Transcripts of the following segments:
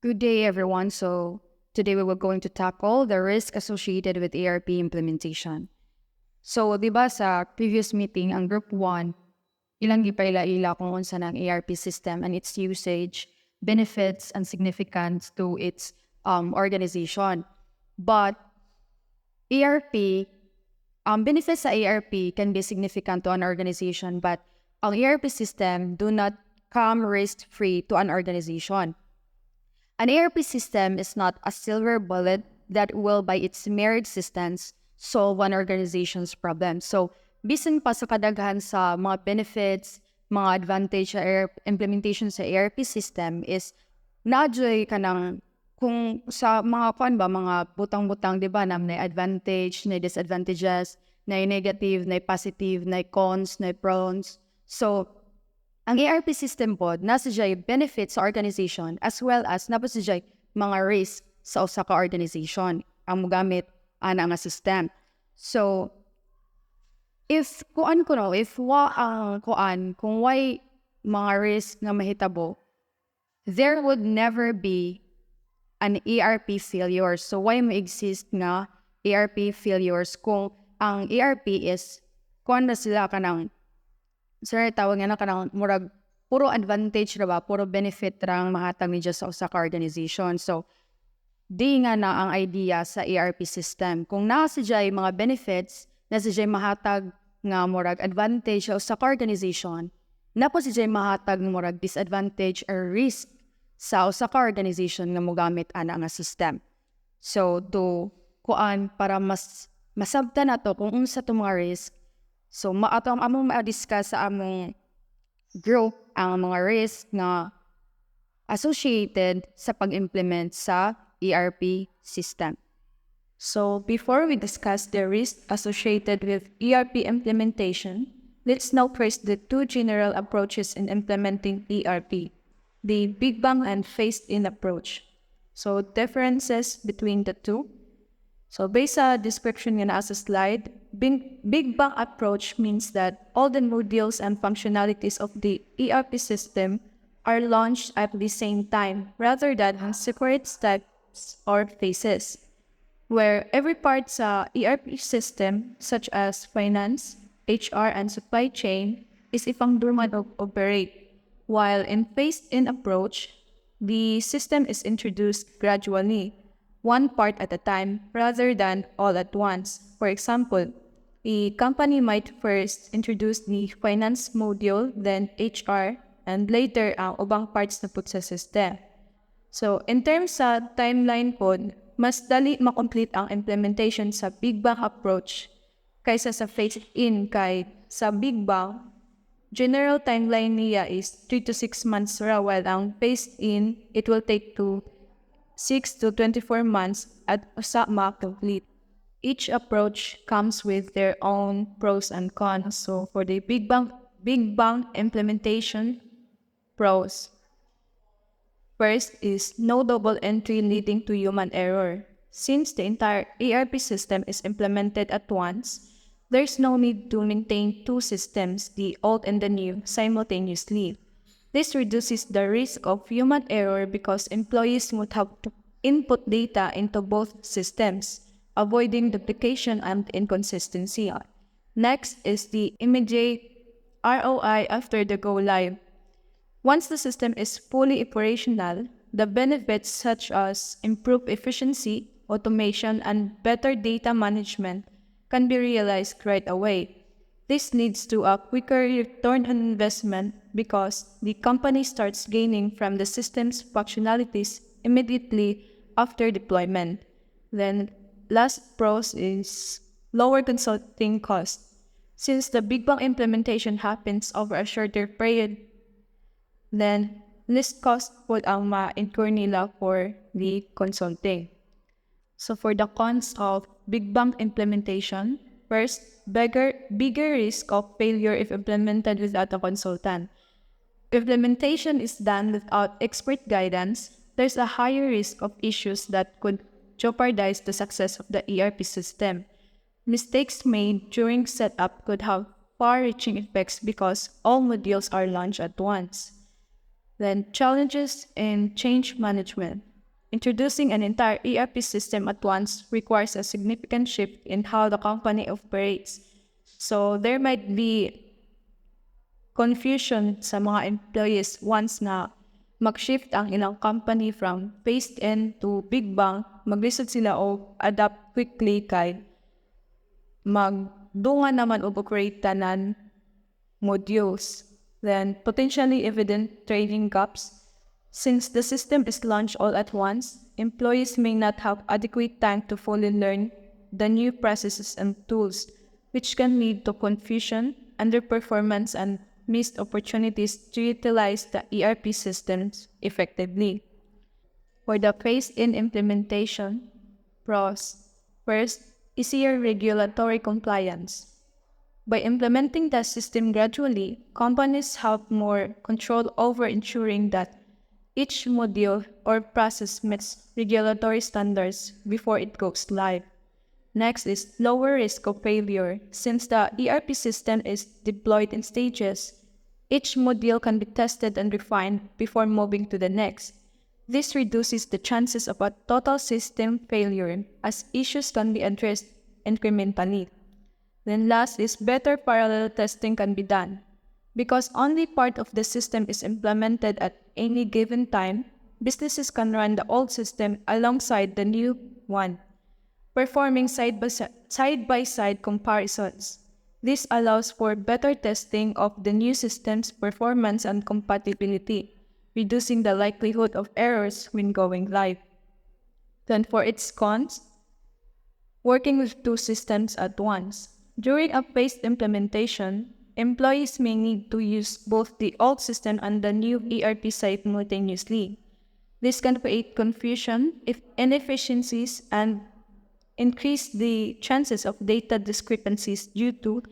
Good day, everyone. So today we were going to tackle the risk associated with ERP implementation. So, di ba sa previous meeting, ang group 1, ilang gipaila-ila kung unsa ng ERP system and its usage, benefits, and significance to its organization. But ERP, benefits sa ERP can be significant to an organization, but ang ERP system do not come risk-free to an organization. An ERP system is not a silver bullet that will, by its mere existence, solve an organization's problem. So, bisan pa sa kadaghan sa mga benefits, mga advantage sa implementation sa ERP system is na-joy ka ng kung sa mga mga butang-butang, di ba, na may advantage, may disadvantages, may negative, may positive, may cons, may pros. So, ang ERP system po, nasa diyay benefits sa organization as well as nasa diyay mga risk sa usa ka organization ang mogamit ana nga system. So, if kung why mga risk nga mahitabo, there would never be an ERP failure. So, why may exist nga ERP failures kung ang ERP is kung na sila kanang sir, tawag nga na kanang murag puro advantage ra ba, puro benefit rang mahatag ni sa usa ka organization. So, di nga na ang idea sa ERP system. Kung nasa jay mga benefits, nasa jay mahatag nga murag advantage sa usa ka organization, napo si jay mahatag nga murag disadvantage or risk sa usa ka organization nga mogamit ana nga system. So, para mas masabtan nato kung unsa to mga risk. So, among ma-discuss sa among group ang mga risk na associated sa pag-implement sa ERP system. So, before we discuss the risks associated with ERP implementation, let's now first the two general approaches in implementing ERP, the Big Bang and phased-in approach. So, differences between the two. So, based sa description nga na sa slide, Big Bang approach means that all the modules and functionalities of the ERP system are launched at the same time rather than in separate steps or phases, where every part sa ERP system such as finance, HR, and supply chain is ipangdurman of operate, while in phased-in approach, the system is introduced gradually, one part at a time rather than all at once. For example, a company might first introduce the finance module, then HR, and later ang ubang parts na put sa system. So, in terms sa timeline po, mas dali makomplete ang implementation sa Big Bang approach kaysa sa phase-in kay sa Big Bang, general timeline niya is 3 to 6 months ra, while ang phase-in, it will take 6 to 24 months at usa ma-complete. Each approach comes with their own pros and cons. So for the Big Bang implementation pros, first is no double entry leading to human error. Since the entire ERP system is implemented at once, there's no need to maintain two systems, the old and the new, simultaneously. This reduces the risk of human error because employees would have to input data into both systems, avoiding duplication and inconsistency. Next is the immediate ROI after the go live. Once the system is fully operational, the benefits such as improved efficiency, automation, and better data management can be realized right away. This leads to a quicker return on investment because the company starts gaining from the system's functionalities immediately after deployment. Then, last pros is lower consulting costs. Since the Big Bang implementation happens over a shorter period, then less cost would ang ma-incur nila for the consulting. So for the cons of Big Bang implementation, first, bigger risk of failure if implemented without a consultant. If implementation is done without expert guidance, there's a higher risk of issues that could jeopardize the success of the ERP system. Mistakes made during setup could have far-reaching effects because all modules are launched at once. Then, challenges in change management. Introducing an entire ERP system at once requires a significant shift in how the company operates. So there might be confusion sa mga employees once na mag-shift ang ilang company from phased-in to big bang, mag-lisod sila o adapt quickly kay magdunga naman o operate tanan modules. Then, potentially evident training gaps. Since the system is launched all at once, employees may not have adequate time to fully learn the new processes and tools, which can lead to confusion, underperformance, and missed opportunities to utilize the ERP systems effectively. For the phased-in implementation, pros. First, easier regulatory compliance. By implementing the system gradually, companies have more control over ensuring that each module or process meets regulatory standards before it goes live. Next is lower risk of failure. Since the ERP system is deployed in stages, each module can be tested and refined before moving to the next. This reduces the chances of a total system failure as issues can be addressed incrementally. Then last is better parallel testing can be done. Because only part of the system is implemented at any given time, businesses can run the old system alongside the new one, performing side-by-side comparisons. This allows for better testing of the new system's performance and compatibility, reducing the likelihood of errors when going live. Then for its cons, working with two systems at once. During a phased implementation, employees may need to use both the old system and the new ERP simultaneously. This can create confusion, inefficiencies, and increase the chances of data discrepancies due to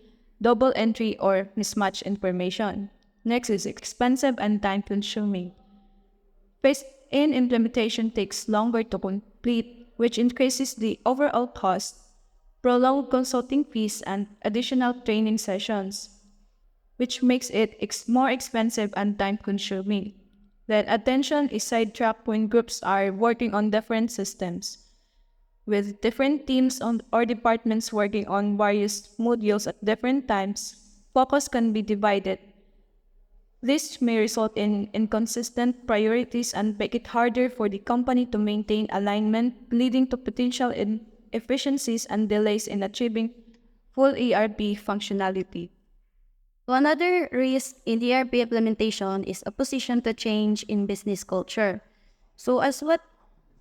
double entry or mismatched information. Next is expensive and time-consuming. Phased-in implementation takes longer to complete, which increases the overall cost, prolonged consulting fees, and additional training sessions, which makes it more expensive and time-consuming. Then attention is sidetracked when groups are working on different systems. With different teams or departments working on various modules at different times, focus can be divided. This may result in inconsistent priorities and make it harder for the company to maintain alignment, leading to potential inefficiencies and delays in achieving full ERP functionality. So another risk in ERP implementation is opposition to change in business culture. So as what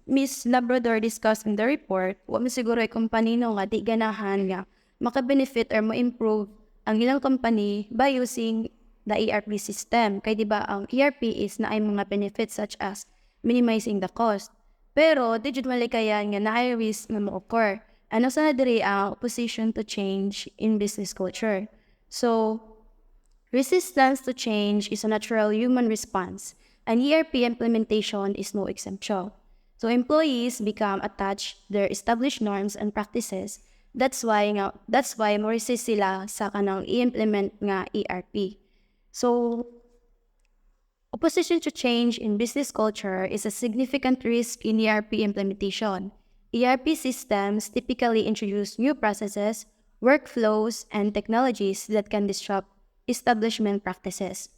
Ms. Labrador discussed in the report, wa mi siguro ay company no nga di ganahan nga maka-benefit or ma-improve ang ilang company by using the ERP system. Kaya di ba ang ERP is na ay mga benefits such as minimizing the cost. Pero digit malikayan nga na ay risk nga ma-occur. Ano sa diri ang opposition to change in business culture? So, resistance to change is a natural human response, and ERP implementation is no exception. So employees become attached to their established norms and practices. That's why mo resist sila sa kanang i-implement nga ERP. So opposition to change in business culture is a significant risk in ERP implementation. ERP systems typically introduce new processes, workflows, and technologies that can disrupt establishment practices.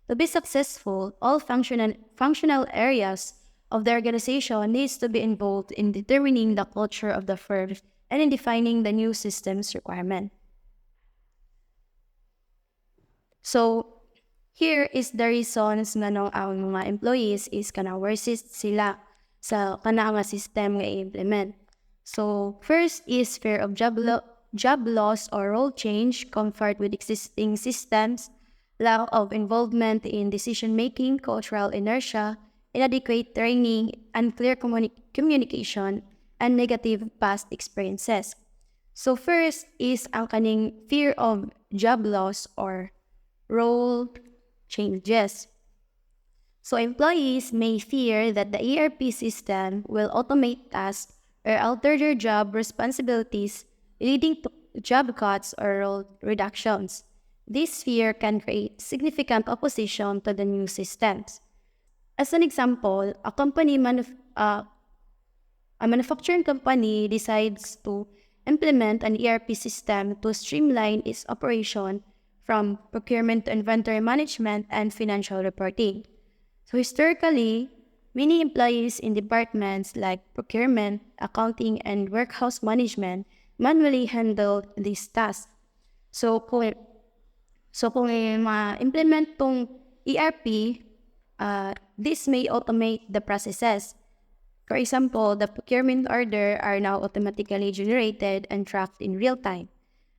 To be successful, all functional areas of the organization needs to be involved in determining the culture of the firm and in defining the new system's requirement. So, here is the reasons nga no ang mga employees is kana resist sila sa kana nga system nga i-implement. So, first is fear of job loss or role change, comfort with existing systems, lack of involvement in decision-making, cultural inertia, inadequate training, unclear communication, and negative past experiences. So first is ang kaning fear of job loss or role changes. So employees may fear that the ERP system will automate tasks or alter their job responsibilities, leading to job cuts or role reductions. This fear can create significant opposition to the new systems. As an example, a company A manufacturing company decides to implement an ERP system to streamline its operation from procurement to inventory management and financial reporting. So historically, many employees in departments like procurement, accounting, and warehouse management manually handled these tasks. So kung ma-implement tong ERP, this may automate the processes. For example, the procurement order are now automatically generated and tracked in real time.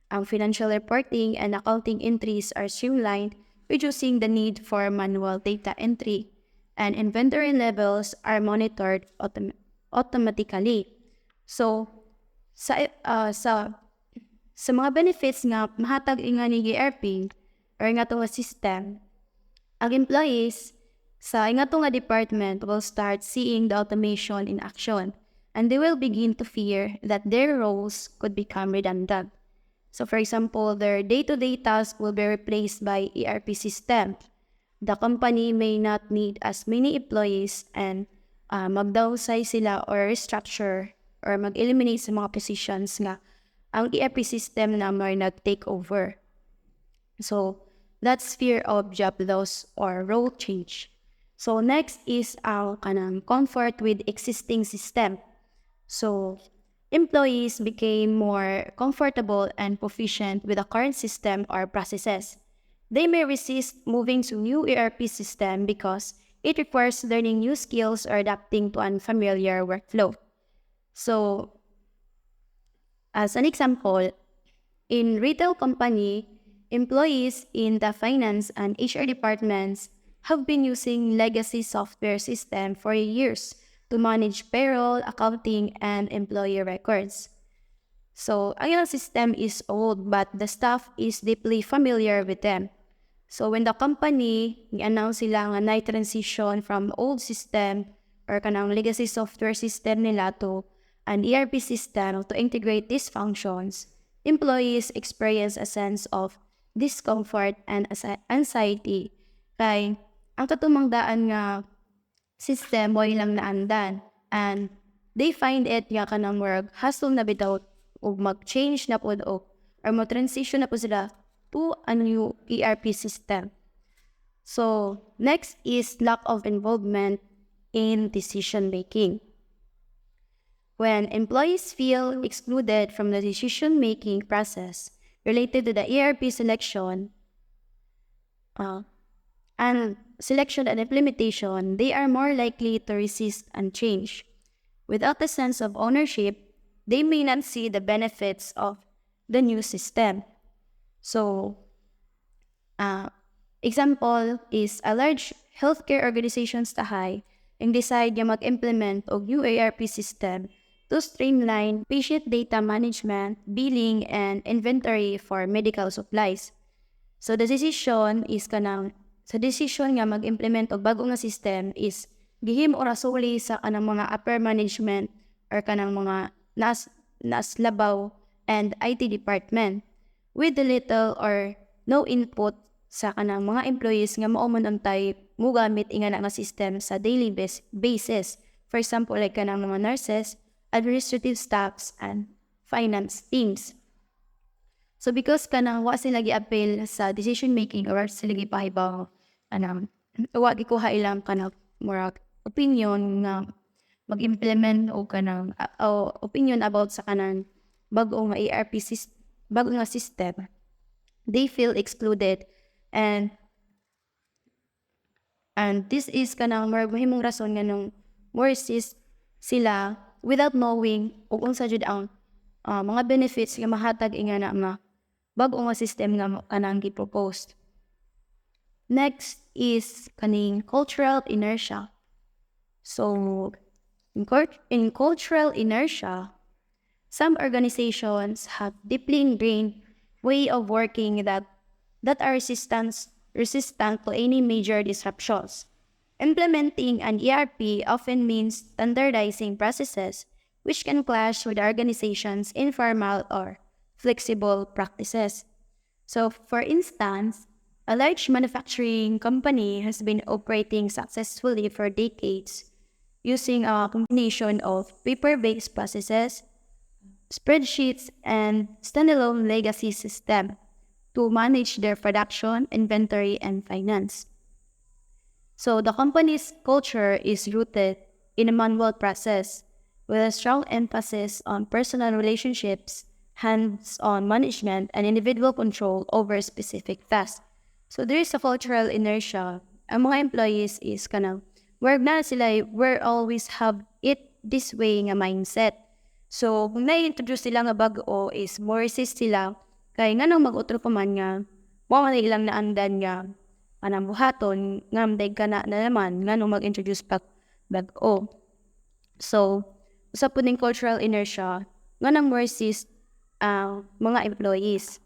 Ang financial reporting and accounting entries are streamlined, reducing the need for manual data entry, and inventory levels are monitored automatically. So, sa mga benefits nga mahatag nga ni ERP or nga to nga system, ang employees sa nga to nga department will start seeing the automation in action, and they will begin to fear that their roles could become redundant. So for example, their day-to-day tasks will be replaced by ERP system. The company may not need as many employees and mag-downsize sila or restructure or mag-eliminate sa mga positions nga ang ERP system na may nag-take over. So that's fear of job loss or role change. So next is ang kanang comfort with existing system. So employees became more comfortable and proficient with the current system or processes. They may resist moving to new ERP system because it requires learning new skills or adapting to unfamiliar workflow. So, as an example, in retail company, employees in the finance and HR departments have been using legacy software system for years to manage payroll, accounting, and employee records. So, ang ilang system is old but the staff is deeply familiar with them. So, when the company i-announce sila nga na transition from old system or kanang legacy software system nila to an ERP system to integrate these functions, employees experience a sense of discomfort and anxiety kay ang katumangdaan nga system mo ilang naandan, and they find it nga kanang work hassle na bitaw o mag-change na po or mag-transition na po sila to a new ERP system. So, next is lack of involvement in decision making. When employees feel excluded from the decision making process related to the ERP selection and implementation, they are more likely to resist and change. Without a sense of ownership, they may not see the benefits of the new system. So, example is a large healthcare organizations tahay and decide nga mag-implement og new ERP system to streamline patient data management, billing, and inventory for medical supplies. So the decision is nga mag-implement og bago nga system is gihimo ra solely sa kanang mga upper management or kanang mga nas labaw and IT department with the little or no input sa kanang mga employees nga mao man untay mogamit inga na nga system sa daily basis. For example, like kanang mga nurses, administrative staffs, and finance teams. So because kanang wa sila gi-appeal sa decision making or sila gipahibaw wa gikuha ilang kanang murag opinion nga mag-implement o kanang opinion about sa kanang bago nga ERP bago nga system, they feel excluded and this is kanang mahimong rason nga nung more resist sila without knowing ug unsa jud ang mga benefits nga mahatag inga na nga bago nga system nga kanang gi-propose. Next is kaning cultural inertia. So, in cultural inertia, some organizations have deeply ingrained way of working that are resistant to any major disruptions. Implementing an ERP often means standardizing processes which can clash with the organization's informal or flexible practices. So, for instance, a large manufacturing company has been operating successfully for decades using a combination of paper-based processes, spreadsheets, and standalone legacy system to manage their production, inventory, and finance. So the company's culture is rooted in a manual process with a strong emphasis on personal relationships, hands-on management, and individual control over specific tasks. So there is a cultural inertia. Ang mga employees is where na sila, where always have it this way nga mindset. So kung na-introduce sila nga bago is more resist sila, kaya nga nang mag-utro pa man nga, mo man ilang naandan nga, anang buhaton, ngamday ka na naman, nga nung mag-introduce bago. So, usap po ng cultural inertia, nga nang more resist ang mga employees.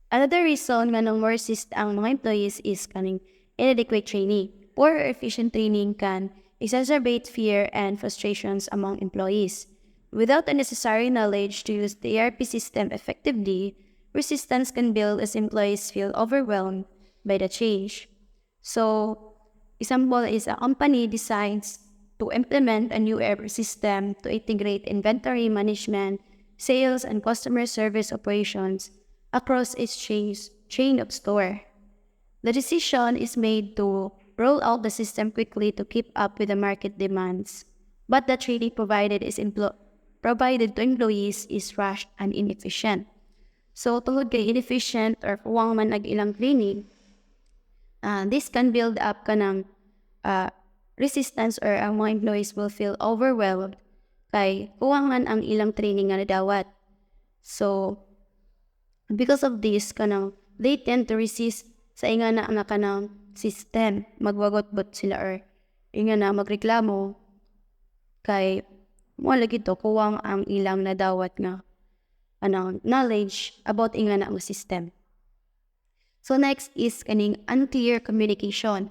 Another reason nga nang more resist ang mga employees is kaning inadequate training. Poor or efficient training can exacerbate fear and frustrations among employees. Without the necessary knowledge to use the ERP system effectively, resistance can build as employees feel overwhelmed by the change. So, example is a company decides to implement a new ERP system to integrate inventory management, sales, and customer service operations across its chain of store. The decision is made to roll out the system quickly to keep up with the market demands, but the training provided to employees is rushed and inefficient. So, tungod kay inefficient or kuwang man ag ilang training, this can build up kanang resistance or ang mga employees will feel overwhelmed kay kuwang man ang ilang training nga nadawat. So, because of this, they tend to resist sa inga na kanang system. Magwagot-bot sila or inga na magreklamo kay mo lagi to kuwang ang ilang nadawat nga knowledge about inga na ang system. So next is kaning unclear communication.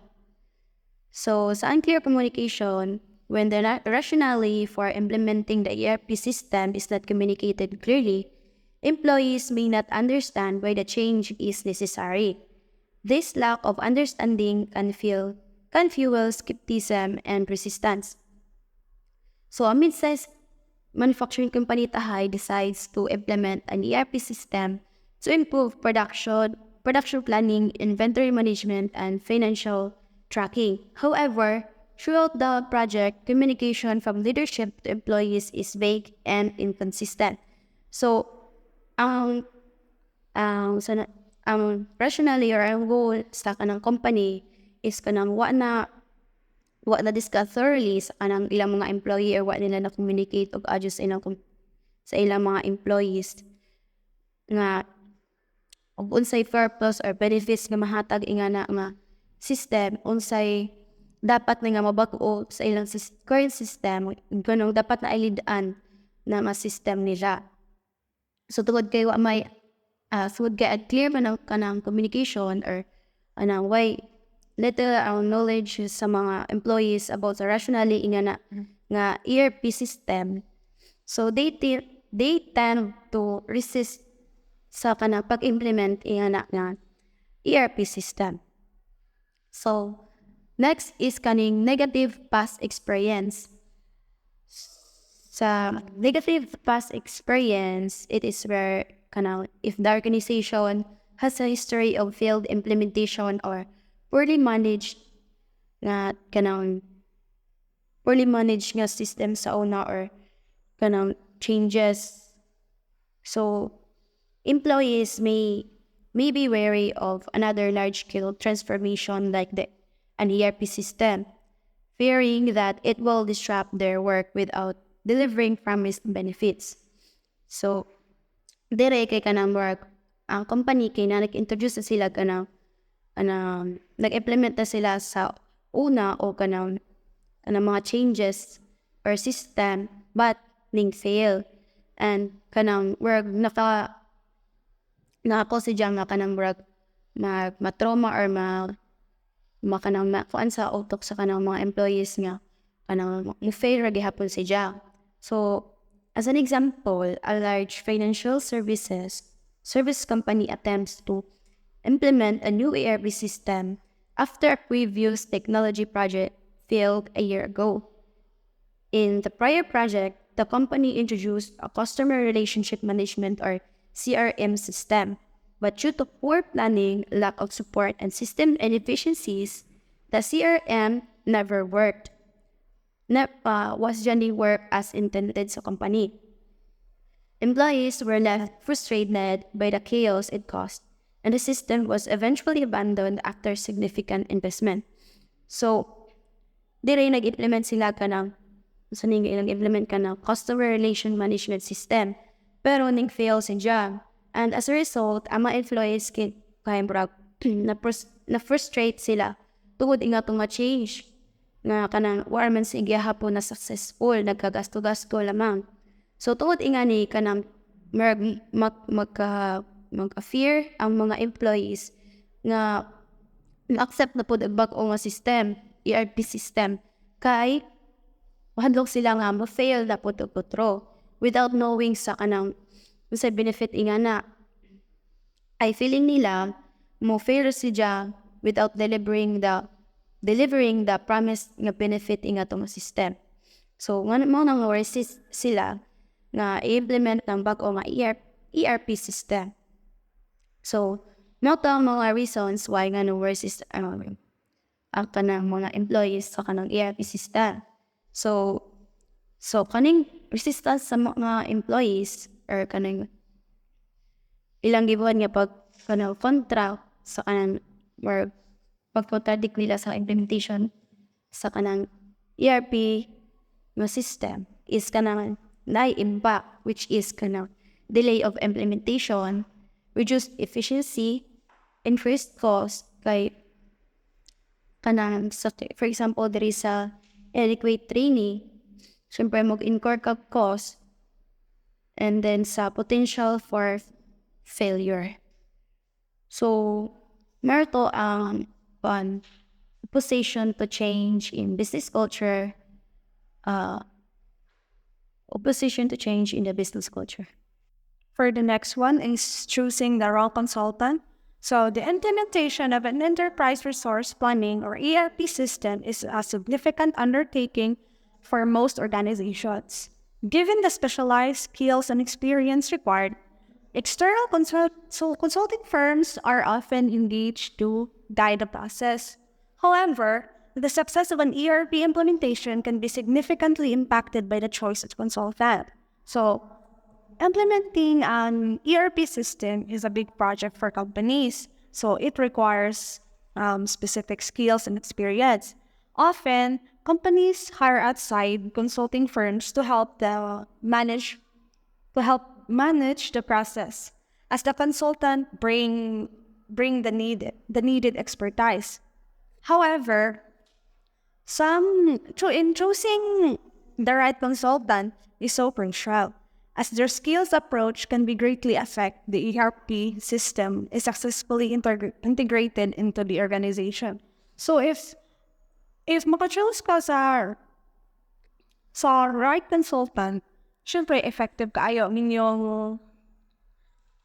So sa unclear communication, when the rationale for implementing the ERP system is not communicated clearly, employees may not understand why the change is necessary. This lack of understanding can fuel skepticism and resistance. So a mid-sized manufacturing company Tahay decides to implement an ERP system to improve production planning, inventory management, and financial tracking. However, throughout the project, communication from leadership to employees is vague and inconsistent. So, ang rationally or ang goal sa kanang company is kanang wa na discuss thoroughly sa kanang ilang mga employee or wa nila na communicate og adjust sa ilang mga employees nga og unsay purpose or benefits nga mahatag ingana nga system, unsay dapat na nga mabag-o sa ilang current system, ganun dapat na ilidaan na nga system nila. So tungod kay wa may clear man ang kanang communication or why little knowledge sa mga employees about the rationale ingana nga ERP system. So they tend to resist sa kanang pag-implement ingana nga ERP system. So next is kaning negative past experience. Sa negative past experience, it is where if the organization has a history of failed implementation or poorly managed nga system sa una or changes. So employees may be wary of another large-scale transformation like an ERP system, fearing that it will disrupt their work without delivering promised benefits. So dire kay kanang work ang company kay na nag-introduce na sila nag-implement na sila sa una o kanang mga changes or system but ning fail and kanang work naka-cause siya nga kanang work ma-trauma or kuan sa utok sa kanang mga employees nga kanang fail ra gihapon siya. So as an example, a large financial service company attempts to implement a new ERP system after a previous technology project failed a year ago. In the prior project, the company introduced a customer relationship management or CRM system. But due to poor planning, lack of support, and system inefficiencies, the CRM never worked. Was generally work as intended sa company. Employees were left frustrated by the chaos it caused, and the system was eventually abandoned after significant investment. So, dire nag-implement sila ka ng nag-implement ka ng customer relation management system. Pero ning-fail siya. And as a result, ang mga employees na-frustrate sila tungod nga itong change nga kanang warman sige hapon na successful, nagkagasto-gasto lamang. So tungod nga ni kanang mag-fear ang mga employees nga na-accept na po ang bag-o nga system, ERP system, kay mahadlok sila nga ma-fail na po putro without knowing sa kanang sa benefit nga na ay feeling nila mo fail siya without delivering the promised nga benefit nga itong system. So mo nang resist sila nga i-implement ng bag-o nga ERP system. So now ang mga reasons why nga resist ang kanang mga employees sa kanang ERP system. So kaning resistance sa mga employees or kanang ilang gibuan nga pag kanang kontra sa kanang or pag-contradict nila sa implementation sa kanang ERP nga system is kanang impact, which is kanang delay of implementation, reduced efficiency, increased cost kay kanang for example there is a adequate training, syempre mag-incur ka cost, and then sa potential for failure. So merto ang opposition to change in business culture, opposition to change in the business culture. For the next one is choosing the wrong consultant. So the implementation of an enterprise resource planning or ERP system is a significant undertaking for most organizations. Given the specialized skills and experience required, external consulting firms are often engaged to guide the process. However, the success of an ERP implementation can be significantly impacted by the choice of consultant. So, implementing an ERP system is a big project for companies, so it requires specific skills and experience. Often, companies hire outside consulting firms to help manage the process, as the consultant bring the needed expertise. However, in choosing the right consultant is so crucial, as their skills approach can be greatly affect the ERP system is successfully integrated into the organization. So if maka-choose ka sa right consultant, syempre effective kaayo ninyong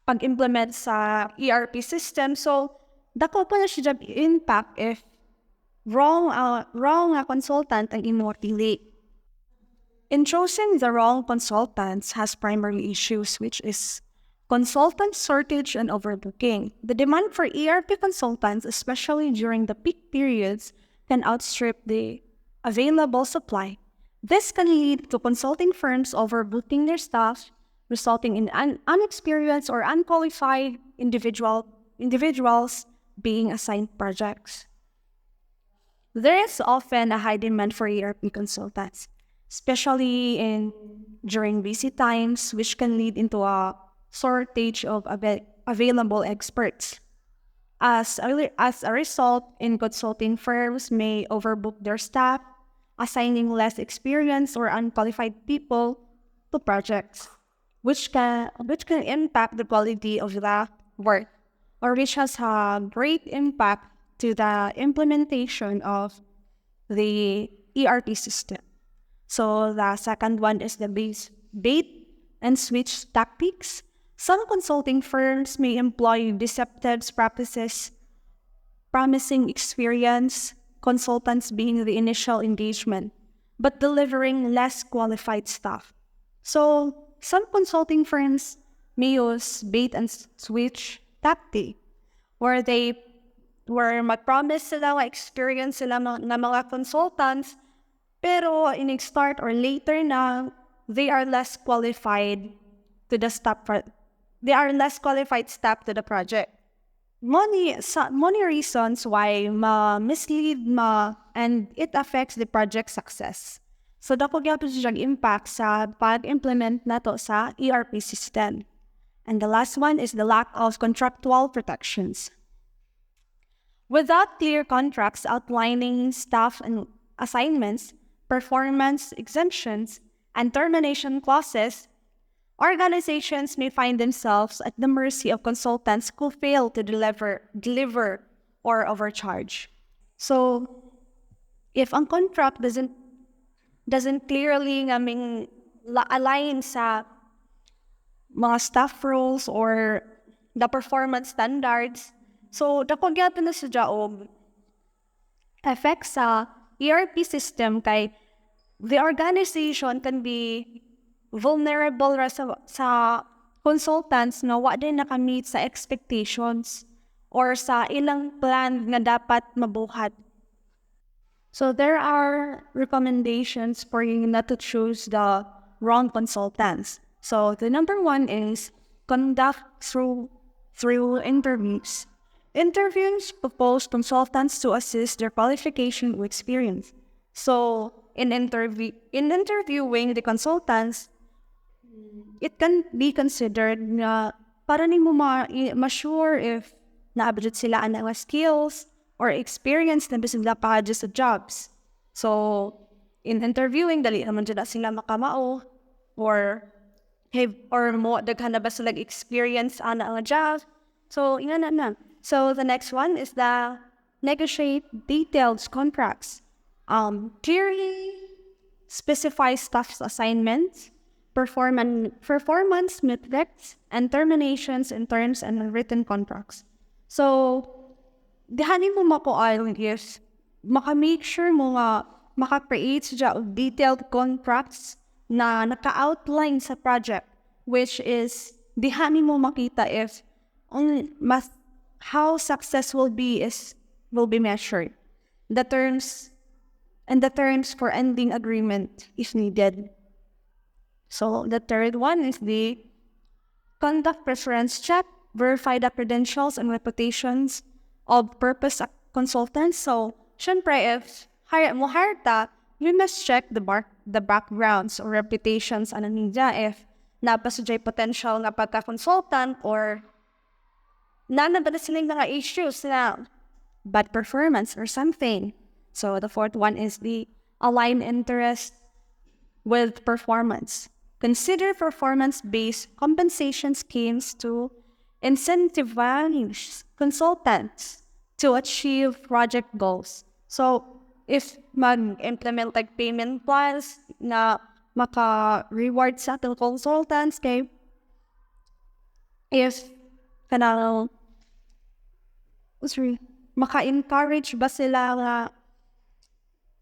pag-implement sa ERP system. So dako pa na siya impact if wrong consultant ang imong pili. In choosing the wrong consultants has primary issues, which is consultant shortage and overbooking. The demand for ERP consultants, especially during the peak periods, can outstrip the available supply. This can lead to consulting firms overbooking their staff, resulting in unexperienced or unqualified individuals being assigned projects. There is often a high demand for ERP consultants, especially during busy times, which can lead into a shortage of available experts. As a result, consulting firms may overbook their staff, assigning less experienced or unqualified people to projects, which can impact the quality of the work, or which has a great impact to the implementation of the ERP system. So the second one is the bait and switch tactics. Some consulting firms may employ deceptive practices, promising experienced consultants being the initial engagement. but delivering less qualified staff. So, some consulting firms may use bait and switch tactic where mag-promise sila nga experience sila ng mga consultants pero in-start or later na they are less qualified to the staff they are less qualified staff to the project. Money reasons why mislead and it affects the project success. So dako gyapon siya impact sa pag-implement nato sa ERP system. And the last one is the lack of contractual protections. Without clear contracts outlining staff and assignments, performance exemptions, and termination clauses, organizations may find themselves at the mercy of consultants who fail to deliver or overcharge. So, if ang contract doesn't clearly align sa mga staff roles or the performance standards, so dako gyapon na sa og effect sa ERP system kay the organization can be vulnerable sa consultants na wa din nakamit sa expectations or sa ilang plan nga dapat mabuhat. So there are recommendations for you not to choose the wrong consultants. So the number one is conduct through interviews. Interviews propose consultants to assess their qualification or experience. So in interviewing the consultants, it can be considered na para nimo ma-sure if naabot sila ang mga skills or experience na bisig pa just sa jobs. So in interviewing dali naman jud sila makamao or mo daghan na ba sila experience ana ang job. So ingana na. So the next one is the negotiate detailed contracts. Clearly specify staff's assignments, performance metrics, and terminations in terms and written contracts. So, dihanin mo makuan if makamake sure mo nga maka-create siya of detailed contracts na naka-outline sa project, which is dihanin mo makita if how success will be measured. The terms for ending agreement if needed. So the third one is the conduct preference check, verify the credentials and reputations of purpose consultants. So, syempre, if hire ta, you must check the backgrounds or reputations ano niya if napasujay potential nga pagka-consultant or nanabala silang mga issues na bad performance or something. So the fourth one is the align interest with performance. Consider performance-based compensation schemes to incentivize consultants to achieve project goals. So if mag-implement like payment plans na maka-reward sa ating consultants kay if maka-encourage ba sila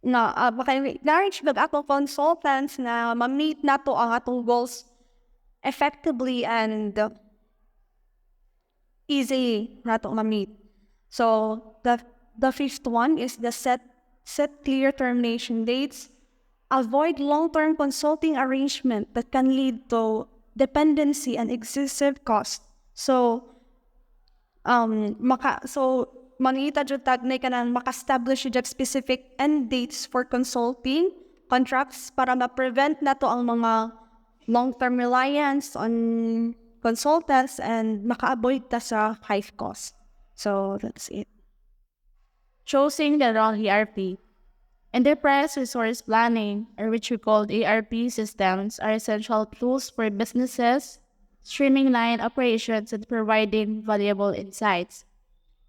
maka-encourage ba ako consultants na ma-meet na to ang atong goals effectively and easily na to ma-meet. So the fifth one is the set clear termination dates. Avoid long-term consulting arrangement that can lead to dependency and excessive cost. So mangita jud tagnay kanang maka-establish jud specific end dates for consulting contracts para ma-prevent nato ang mga long-term reliance on consultants and maka-avoid ta sa high cost. So that's it. Choosing the wrong ERP. Enterprise resource planning, or which we call ERP systems, are essential tools for businesses, streamlining operations and providing valuable insights.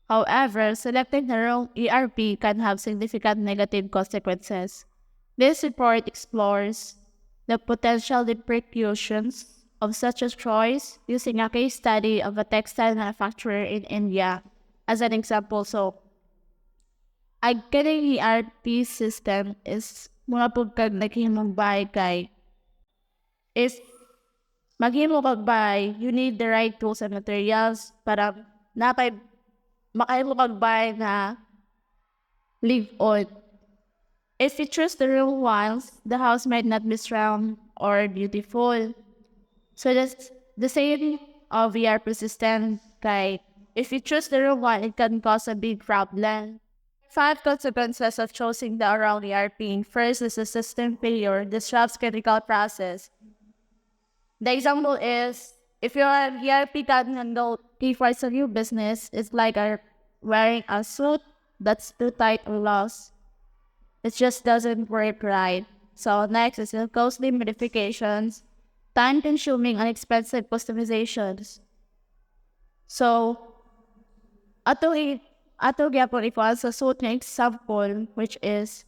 However, selecting the wrong ERP can have significant negative consequences. This report explores the potential repercussions of such a choice using a case study of a textile manufacturer in India as an example. So, a getting ERP system is mga pagkag naghimong bahay kay if maghimo kag bahay, you need the right tools and materials para napay makahimo kag bahay na live on. If you choose the wrong ones, the house might not be strong or beautiful. So that's the same of ERP system. Like, if you choose the wrong one, it can cause a big problem. 5 consequences of choosing the wrong ERP. First is the system failure, disrupts critical process. The example is, if your ERP can't handle key parts of your business, it's like wearing a suit that's too tight or loose. It just doesn't work right. So next is the costly modifications, time-consuming and expensive customizations. So, ato gyapon ikuan sa suit nga example, which is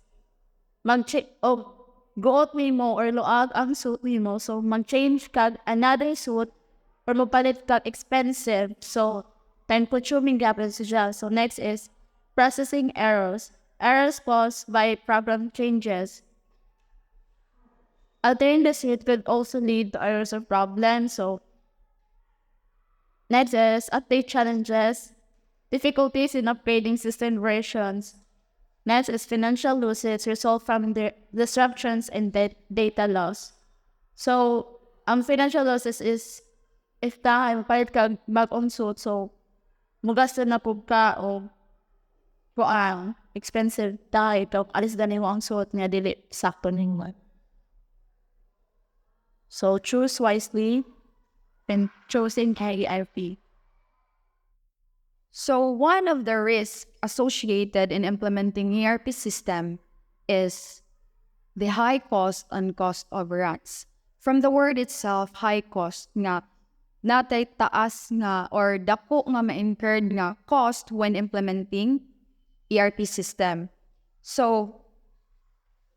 guot nimo or luag ang suit nimo, so mag-change kag another suit or magpalit kag expensive, so time-consuming gyapon siya. So next is processing errors. Errors caused by program changes. Altering the suit could also lead to errors or problems. So next is update challenges, difficulties in upgrading system versions. Next is financial losses result from the disruptions and data loss. So financial losses is if palit ka bag-ong suit, so mugasta na po ka o kuang expensive tayo alis dani mo ang suot nga dili sakto ning mo. So choose wisely when choosing ERP. So one of the risks associated in implementing ERP system is the high cost and cost overruns. From the word itself, high cost nga, natay taas nga or dako nga ma-incurred nga cost when implementing ERP system. So,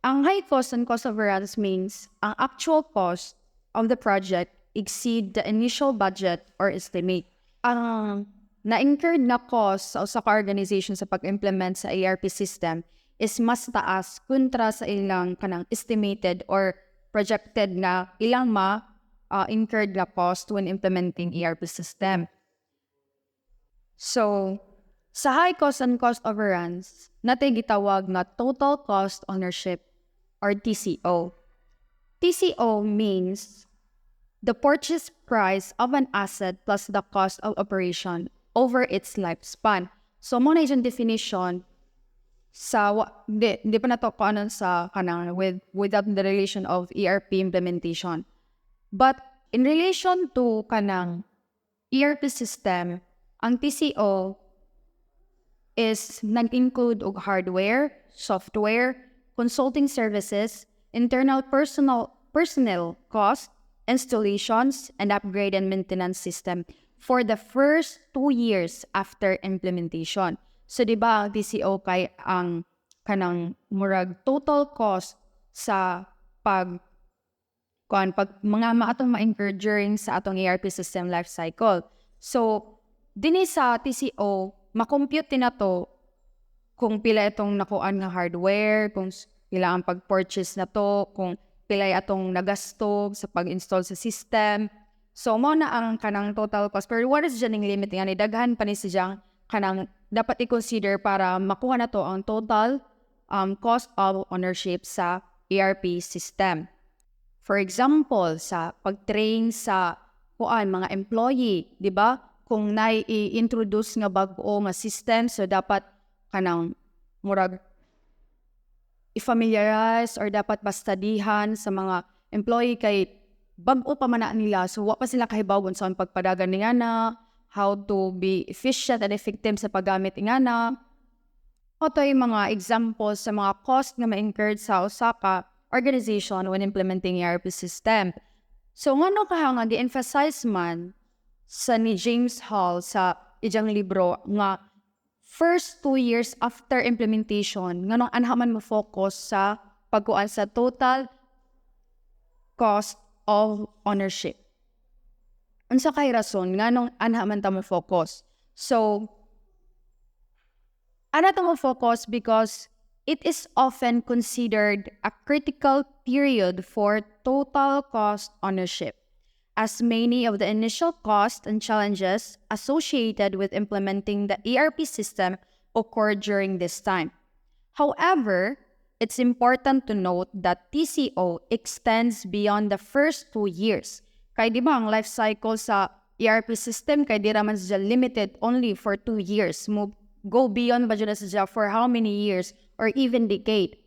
ang high cost and cost overruns means ang actual cost of the project exceed the initial budget or estimate. Ang na-incurred na cost sa usa ka organization sa pag-implement sa ERP system is mas taas kontra sa ilang kanang estimated or projected na ilang incurred na cost when implementing ERP system. So, sa high cost and cost overruns, natay gitawag nga total cost ownership or TCO. TCO means the purchase price of an asset plus the cost of operation over its lifespan. So, mo na yung definition sa di pa na to kanon sa kanang without the relation of ERP implementation. But in relation to kanang ERP system, ang TCO is nag-include og hardware, software, consulting services, internal personnel cost, installations, and upgrade and maintenance system for the first 2 years after implementation. So, di ba, ang TCO kay ang kanang murag total cost sa pag mga atong ma-incur during sa atong ERP system life cycle. So, dinhi sa TCO, makompute na to kung pila itong nakuan nga hardware, kung pila ang pag-purchase na to, kung pila atong nagasto sa pag-install sa system. So, mo na ang kanang total cost. Pero what is dyan yung limit nga? Daghan pa ni siya kanang dapat i-consider para makuha na to ang total cost of ownership sa ERP system. For example, sa pag-train sa mga employee, di ba? Kung nai-introduce nga bago nga system, so dapat kanang murag i-familiarize or dapat bastadihan sa mga employee kay bago pa man na nila. So, wa pa sila kahibawon sa pagpadagan ni na, how to be efficient and effective sa paggamit ni na. Ito yung mga examples sa mga cost na ma-incurred sa Osaka organization when implementing ERP system. So, ngano kahanga di-emphasize man sa ni James Hall sa ijang libro nga first 2 years after implementation, nganong anhaman mo focus sa pagkuan sa total cost of ownership. Unsa kay rason nganong anhaman ta mo focus? So, ana ta mo focus because it is often considered a critical period for total cost ownership, as many of the initial costs and challenges associated with implementing the ERP system occur during this time. However, it's important to note that TCO extends beyond the first 2 years. Kaya di ba ang life cycle sa ERP system kaya di raman siya limited only for 2 years. Go beyond ba dyan siya for how many years or even decade.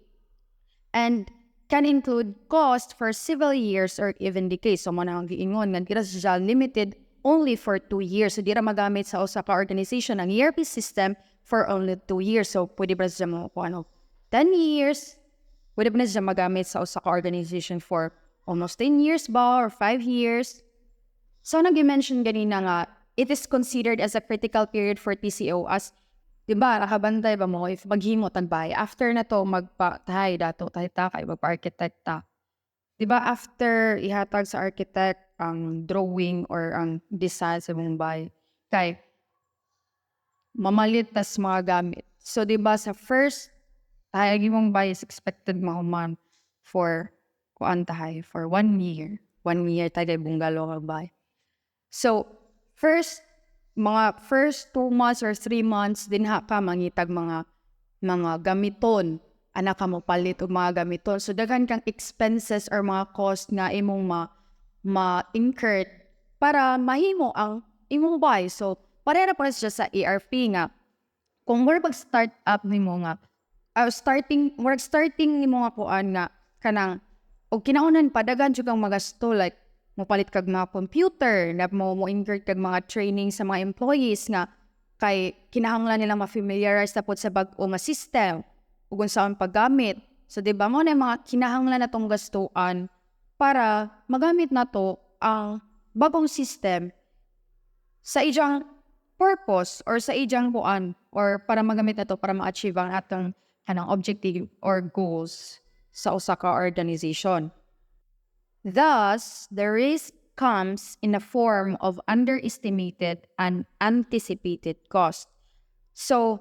And can include cost for several years or even decades. So mo na ang giingon nga di ra siya limited only for 2 years. So di ra magamit sa usa ka organization ang ERP system for only 2 years. So pwede ba siya mo 10 years? Pwede ba na siya magamit sa usa ka organization for almost 10 years ba or 5 years? So nag-mention ganina nga, it is considered as a critical period for TCO as, di ba, nakabantay ba mo if maghimo tagbay. After na to, magpa-tahay dato, tayo kay magpa-architect ta. Di ba, after ihatag sa architect ang drawing or ang design sa mong bahay, kay mamalit tas mga gamit. So, di ba, sa first, tayo mong bahay is expected mahuman for for 1 year. 1 year tayo bungalo kag bahay. So, mga first 2 months or 3 months, din ka mangitag mga gamiton. Anak ka mo palit o mga gamiton. So, daghan kang expenses or mga cost nga imong ma-incurred para mahimo ang imong buy. So, parera pa siya sa ERP nga. Kung more pag-start up nimo nga, starting nimo nga kuan nga, kanang, o kinaunan pa, daghan siya kang magasto, like, mopalit kag mga computer, na mo incur kag mga training sa mga employees nga kay kinahanglan nilang ma-familiarize tapos sa bag-o nga system ug unsaon paggamit. So di ba mo na mga kinahanglan natong gastuan para magamit nato ang bagong system sa ijang purpose or sa ijang buan or para magamit nato para ma-achieve ang atong kanang objective or goals sa usa ka organization. Thus, the risk comes in the form of underestimated and anticipated cost. So,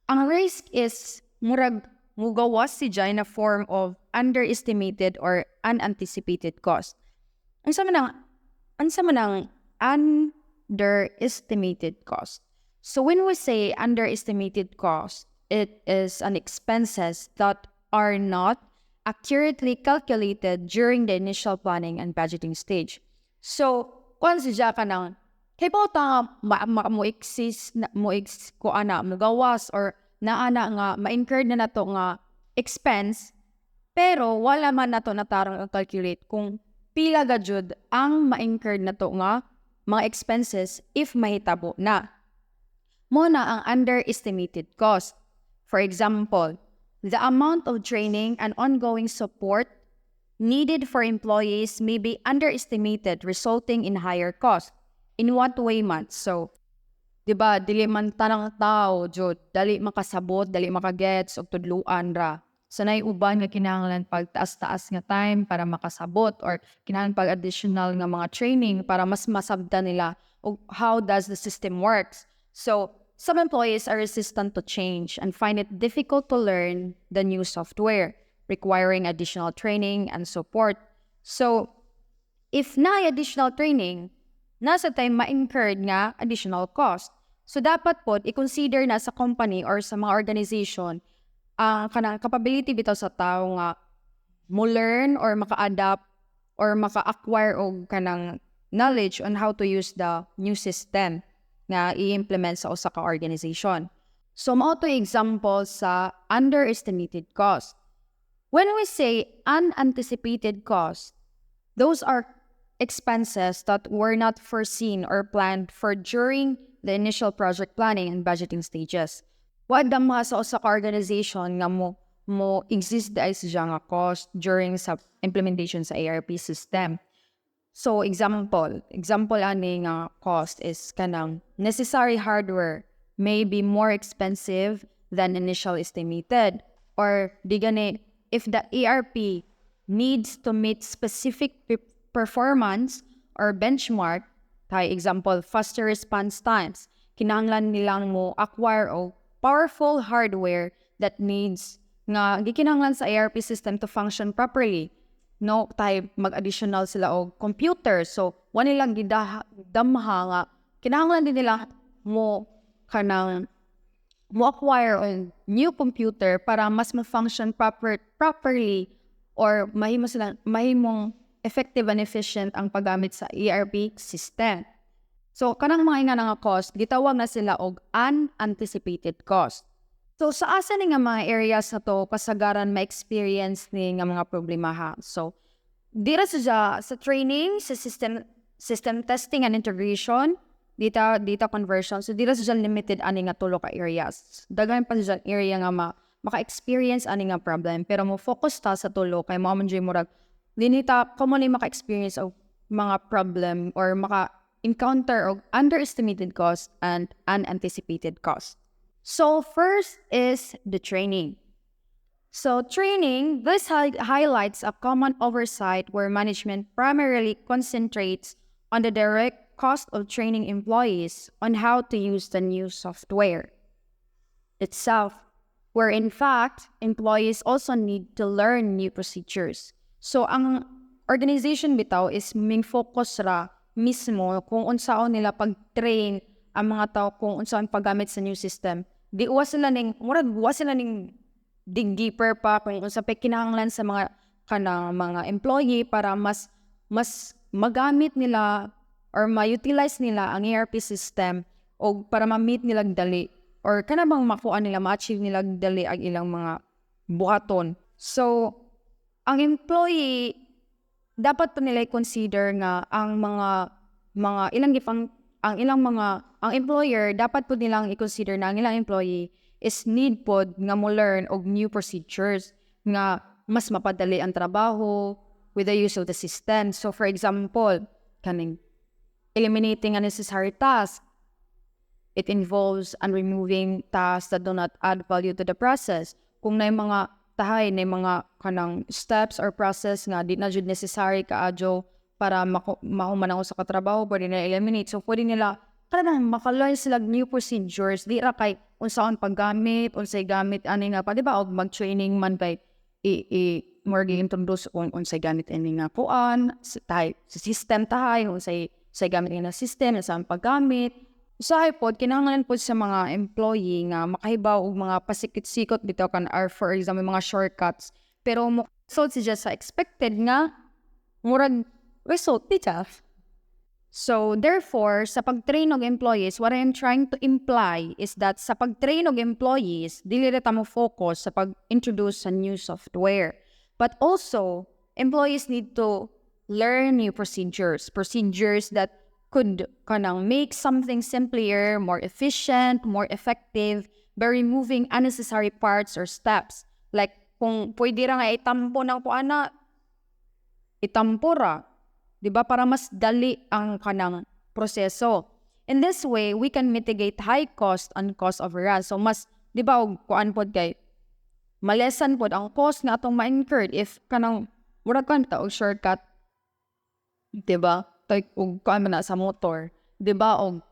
ang risk is murag mugawas siya in a form of underestimated or unanticipated cost. Unsa man ang underestimated cost? So, when we say underestimated cost, it is an expenses that are not accurately calculated during the initial planning and budgeting stage. So, kung siya ka nang, kay po ta magawas or naana nga, ma-incurred na nato nga expense, pero wala man nato natarong calculate kung pila gajud ang ma-incurred nato nga mga expenses if mahitabo na. Muna ang underestimated cost. For example, the amount of training and ongoing support needed for employees may be underestimated, resulting in higher cost. In what way man? So, di ba, dili man tanang tao, jud, dali makasabot, dali makagets, og tudluan ra. So, uban nga kinahanglan pagtaas-taas nga time para makasabot or kinahanglan pag additional nga mga training para mas masabda nila og how does the system works. So, some employees are resistant to change and find it difficult to learn the new software, requiring additional training and support. So, if na additional training, nasa time ma-incurred nga additional cost. So, dapat po i-consider na sa company or sa mga organization ang kanang capability bitaw sa tao nga mo learn or maka-adapt or maka-acquire og kanang knowledge on how to use the new system nga i-implement sa usa ka organization. So, mao to example sa underestimated cost. When we say unanticipated cost, those are expenses that were not foreseen or planned for during the initial project planning and budgeting stages. Wad mga sa usa ka organization nga mo exist dahil siya nga cost during sa implementation sa ERP system. So, example ani nga cost is kanang necessary hardware may be more expensive than initially estimated. Or, di gani, if the ERP needs to meet specific performance or benchmark, kay example, faster response times, kinahanglan nilang mo acquire o powerful hardware that needs nga gikinahanglan sa ERP system to function properly. No, tayo mag-additional sila og computer. So, wala nilang gidamha nga kinahanglan din nila mo acquire a new computer para mas ma-function properly or mahimong effective and efficient ang paggamit sa ERP system. So, kanang mga nga cost, gitawag na sila og unanticipated cost. So, sa asa ni nga mga areas na to, kasagaran ma-experience ni nga mga problema ha. So, dira sa training, sa system testing and integration, data conversion. So, dira sa limited ani nga tulo ka areas. Daghan pa sa area nga maka-experience ani nga problem. Pero mo focus ta sa tulo, kay mo man murag, dinita commonly maka-experience of mga problem or maka-encounter of underestimated cost and unanticipated cost. So first is the training. So training, this highlights a common oversight where management primarily concentrates on the direct cost of training employees on how to use the new software itself, where in fact, employees also need to learn new procedures. So ang organization bitaw is ming focus ra mismo kung unsaon nila pag-train ang mga tao kung unsaon paggamit sa new system. Di was sila ning dig deeper pa kung unsa pa kinahanglan sa mga mga employee para mas magamit nila or ma-utilize nila ang ERP system o para ma-meet nila dali or kanabang makuha nila, ma-achieve nila dali ang ilang mga buhaton. So, ang employee dapat pa nila consider nga ang ang employer dapat po nilang i-consider na ang ilang employee is need pod nga mo learn og new procedures nga mas mapadali ang trabaho with the use of the system. So for example, eliminating unnecessary tasks. It involves removing tasks that do not add value to the process. Kung na mga mga steps or process nga di na jud necessary kaadyo para mahuman ako sa katrabaho, pwede nila eliminate. So pwede nila makalearn sila new procedures, di ra kay unsaon paggamit, unsay gamit ani nga pa, di ba? Og mag-training man kay more gi-introduce unsay gamit ani nga kuan sa system tahay, unsay gamit nga system, unsang paggamit. Usahay pod kinahanglan pod sa mga employee nga makahibaw og mga pasikot-sikot bitaw or for example mga shortcuts, pero mo result siya sa expected nga murag result dita. So, therefore, sa pag-train ng employees, what I am trying to imply is that sa pag-train ng employees, dili ra ta mo focus sa pag-introduce sa new software. But also, employees need to learn new procedures that could make something simpler, more efficient, more effective by removing unnecessary parts or steps. Like, kung pwede ra nga itampo ng kuana, itampo ra. Diba? Para mas dali ang proseso. In this way, we can mitigate high cost and cost overrun. So mas, diba, kuan pod kay malesan pod ang cost na atong ma-incurred if murag kan ta og shortcut. Diba? Like kuan man na sa motor, diba? Og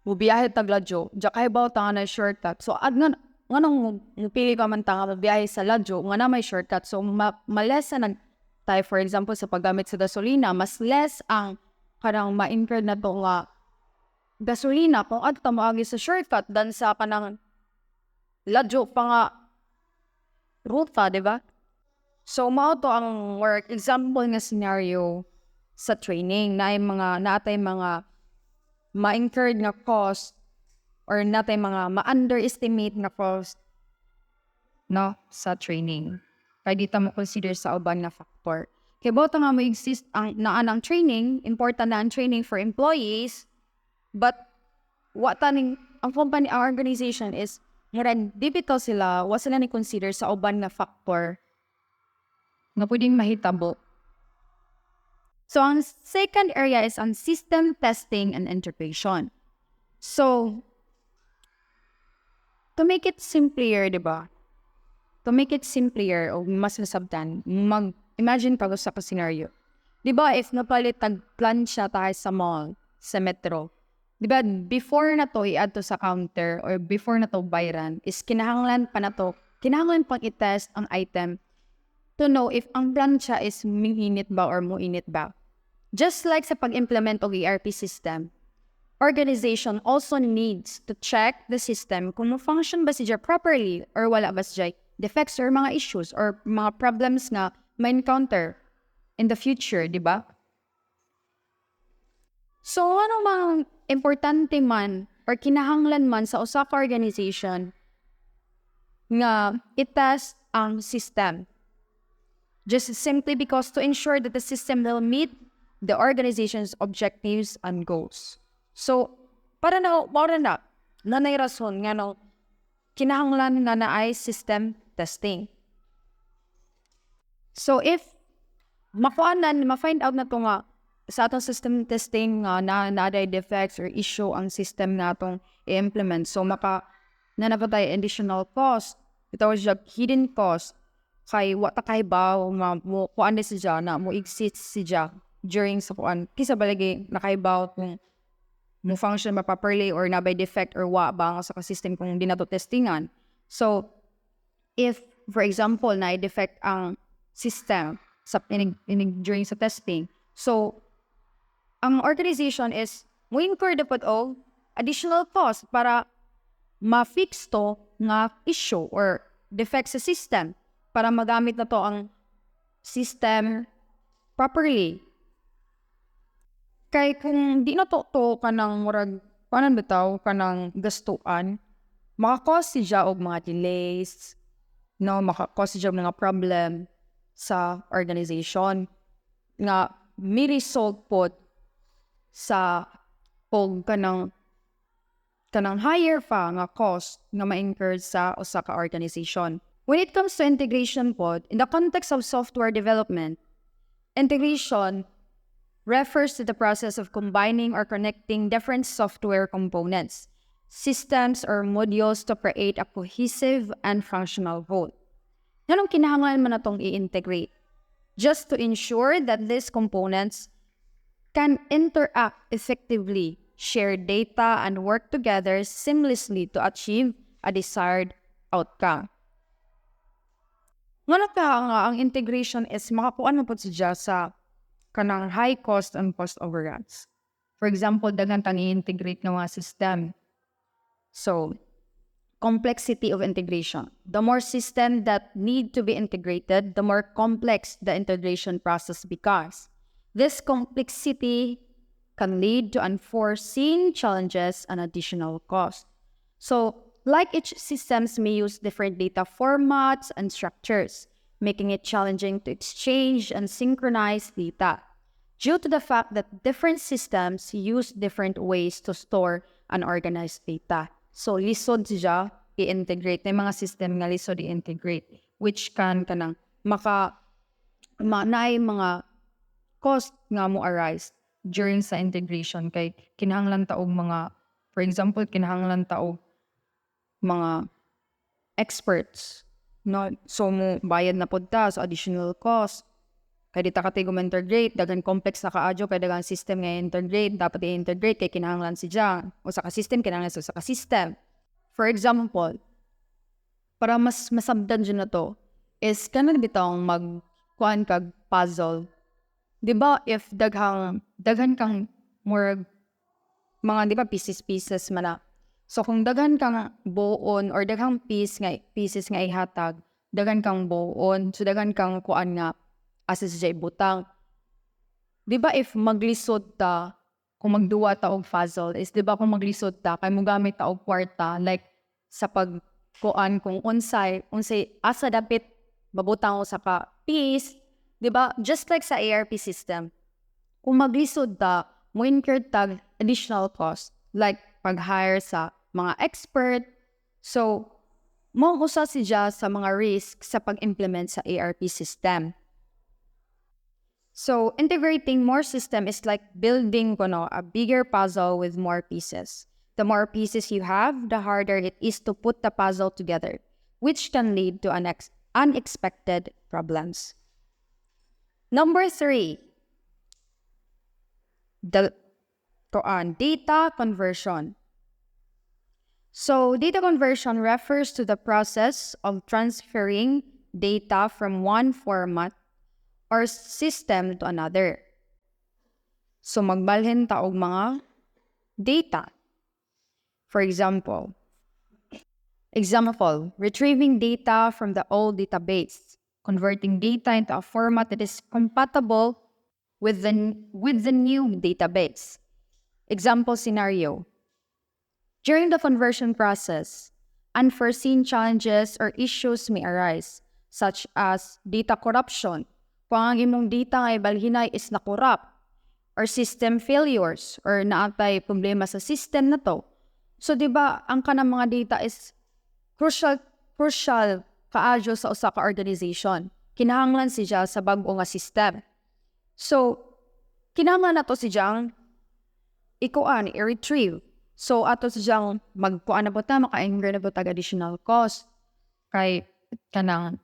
bubiyahe tagladyo, diya kay baw ta na shortcut. So nganong pili ka man ta nga biyahe sa ladyo nga na may shortcut. So malesan ang tayo, for example, sa paggamit sa gasolina, mas less ang ma-incur na to nga gasolina kung ato maagi sa shortcut than sa ladyo pa nga ruta, di ba? So, mao to ang work example nga scenario sa training na natay mga ma-incurred na cost or natay mga ma-underestimate na cost sa training. Kaya di ta mo consider sa uban na factor. Kaya bota nga mo exist ang training, important na ang training for employees, but ang company, our organization is difficult sila, wa sila ni consider sa uban na factor na pwedeng mahitabo. So, ang second area is on system testing and integration. So, to make it simpler, di ba? To make it simpler o mas nasabtan, imagine pa sa scenario. Di ba, if napalit tag-plancha tayo sa mall, sa metro, Di ba, before na to i-add to sa counter or before na to bayran, is kinahanglan pang i-test ang item to know if ang plancha is minginit ba or muinit ba. Just like sa pag-implement of ERP system, organization also needs to check the system kung function ba siya properly or wala ba siya defects or mga issues or mga problems nga may encounter in the future, di ba? So, ano mang importante man or kinahanglan man sa usa ka organization nga i-test ang system. Just simply because to ensure that the system will meet the organization's objectives and goals. So, para na nanay rason nga no, kinahanglan nga na ay system testing. So, if ma-find out na to nga sa atong system testing nga na defects or issue ang system natong i-implement. So, nanapatay additional cost. Ito siya hidden cost. Kay wata kay ba mo kuan na siya na mo exist siya during sa kuan. Kisa balagi nakaibaw kung mo function ba properly or na by defect or wa ba sa system kung di na to testingan. So, if, for example, na-defect ang system sa during sa testing, so, ang organization is mo incur dapat og additional cost para ma-fix to nga issue or defect sa system para magamit na to ang system properly. Kay kung di na to kanang murag paano bitaw kanang gastuan, maka-cause siya og mga delays, no, maka-cause siya og mga problem sa organization nga may result po sa og kanang higher pa nga cost nga ma-incur sa usa ka organization. When it comes to integration po, in the context of software development, integration refers to the process of combining or connecting different software components, systems, or modules to create a cohesive and functional whole. Anong kinahanglan man natong i-integrate? Just to ensure that these components can interact effectively, share data, and work together seamlessly to achieve a desired outcome. Nga ang integration is makapuan mo po siya sa kanang high cost and cost overruns. For example, daghan tang i-integrate ng mga system. So, complexity of integration. The more systems that need to be integrated, the more complex the integration process becomes. This complexity can lead to unforeseen challenges and additional costs. So, like each systems may use different data formats and structures, making it challenging to exchange and synchronize data, due to the fact that different systems use different ways to store and organize data. So, lisod siya i-integrate. May mga system nga lisod i-integrate, which can kanang naay mga cost nga mo arise during sa integration kay kinahanglan ta og mga, for example, kinahanglan ta og mga experts, no? So mo bayad na pod ta sa additional cost kay di ta katay integrate, dagan complex na kaadyo kay dagan system nga integrate, dapat i-integrate kay kinahanglan siya o sa ka system kinahanglan sa ka system. For example, para mas masabdan dyan na to is kanang bitong magkuhan kag puzzle. Di ba, if daghan kang more mga, di ba, pieces man na. So, kung daghan kang buon or daghang pieces nga ihatag, daghan kang buon, so daghan kang kuan nga asa siya ibutang. Di ba, if maglisod ta, kung magduwa ta og puzzle, is di ba kung maglisod ta, kay mo gamit ta og kwarta, like sa pagkuan kung unsay asa dapit babutang sa ka piece. Diba? Just like sa ERP system, kung maglisod ta, mo incur tag additional cost, like pag-hire sa mga expert. So, mo usa siya sa mga risk sa pag-implement sa ERP system. So, integrating more system is like building a bigger puzzle with more pieces. The more pieces you have, the harder it is to put the puzzle together, which can lead to unexpected problems. Number 3, data conversion. So data conversion refers to the process of transferring data from one format or system to another. So magbalhin ta og mga data. For example, retrieving data from the old database, converting data into a format that is compatible with the new database. Example scenario. During the conversion process, unforeseen challenges or issues may arise, such as data corruption. Kung ang imong data nga ibalhinay is na-corrupt, or system failures, or naatay problema sa system na to. So, di ba, ang kanang mga data is crucial kaadyo sa usa ka organization. Kinahanglan siya sa bag-o nga system. So, kinahanglan na to siyang i-retrieve. So, ato siyang magkuan na po ta, maka-incur na po tag additional cost. Kay, kanang,